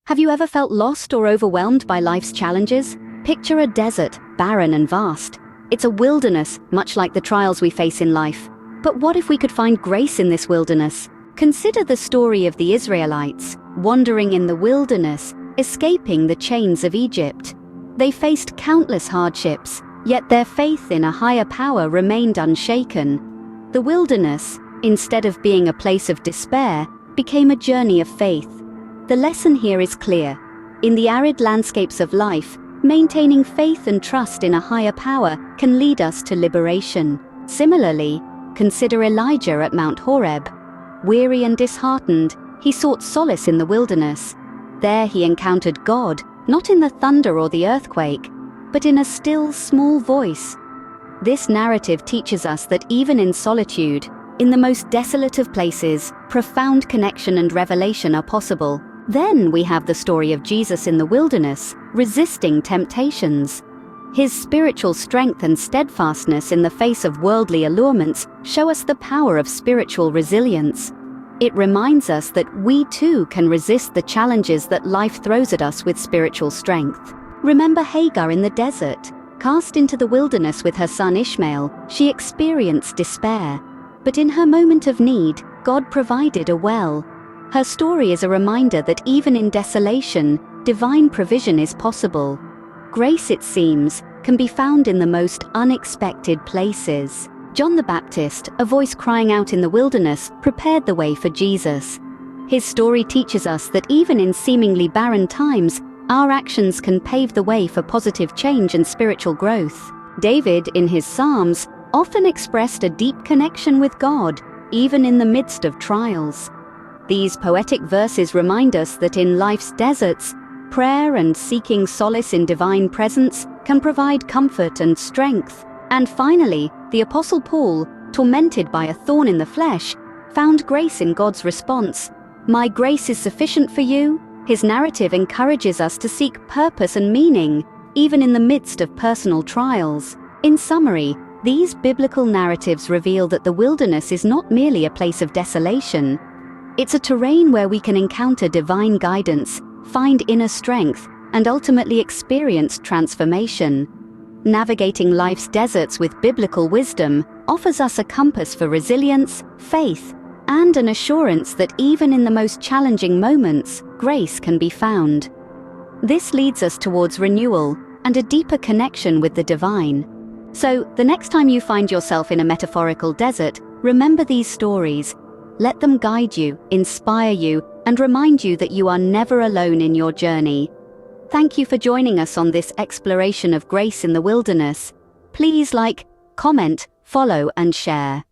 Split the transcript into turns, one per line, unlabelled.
Have you ever felt lost or overwhelmed by life's challenges? Picture a desert, barren and vast. It's a wilderness, much like the trials we face in life. But what if we could find grace in this wilderness? Consider the story of the Israelites, wandering in the wilderness, escaping the chains of Egypt. They faced countless hardships, yet their faith in a higher power remained unshaken. The wilderness, instead of being a place of despair, became a journey of faith. The lesson here is clear. In the arid landscapes of life, maintaining faith and trust in a higher power can lead us to liberation. Similarly, consider Elijah at Mount Horeb. Weary and disheartened, he sought solace in the wilderness. There he encountered God, not in the thunder or the earthquake, but in a still, small voice. This narrative teaches us that even in solitude, in the most desolate of places, profound connection and revelation are possible. Then we have the story of Jesus in the wilderness, resisting temptations. His spiritual strength and steadfastness in the face of worldly allurements show us the power of spiritual resilience. It reminds us that we too can resist the challenges that life throws at us with spiritual strength. Remember Hagar in the desert. Cast into the wilderness with her son Ishmael, she experienced despair. But in her moment of need, God provided a well. Her story is a reminder that even in desolation, divine provision is possible. Grace, it seems, can be found in the most unexpected places. John the Baptist, a voice crying out in the wilderness, prepared the way for Jesus. His story teaches us that even in seemingly barren times, our actions can pave the way for positive change and spiritual growth. David, in his Psalms, often expressed a deep connection with God, even in the midst of trials. These poetic verses remind us that in life's deserts, prayer and seeking solace in divine presence can provide comfort and strength. And finally, the Apostle Paul, tormented by a thorn in the flesh, found grace in God's response. "My grace is sufficient for you." His narrative encourages us to seek purpose and meaning, even in the midst of personal trials. In summary, these biblical narratives reveal that the wilderness is not merely a place of desolation. It's a terrain where we can encounter divine guidance, find inner strength, and ultimately experience transformation. Navigating life's deserts with biblical wisdom offers us a compass for resilience, faith, and an assurance that even in the most challenging moments, grace can be found. This leads us towards renewal and a deeper connection with the divine. So, the next time you find yourself in a metaphorical desert, remember these stories. Let them guide you, inspire you, and remind you that you are never alone in your journey. Thank you for joining us on this exploration of grace in the wilderness. Please like, comment, follow, and share.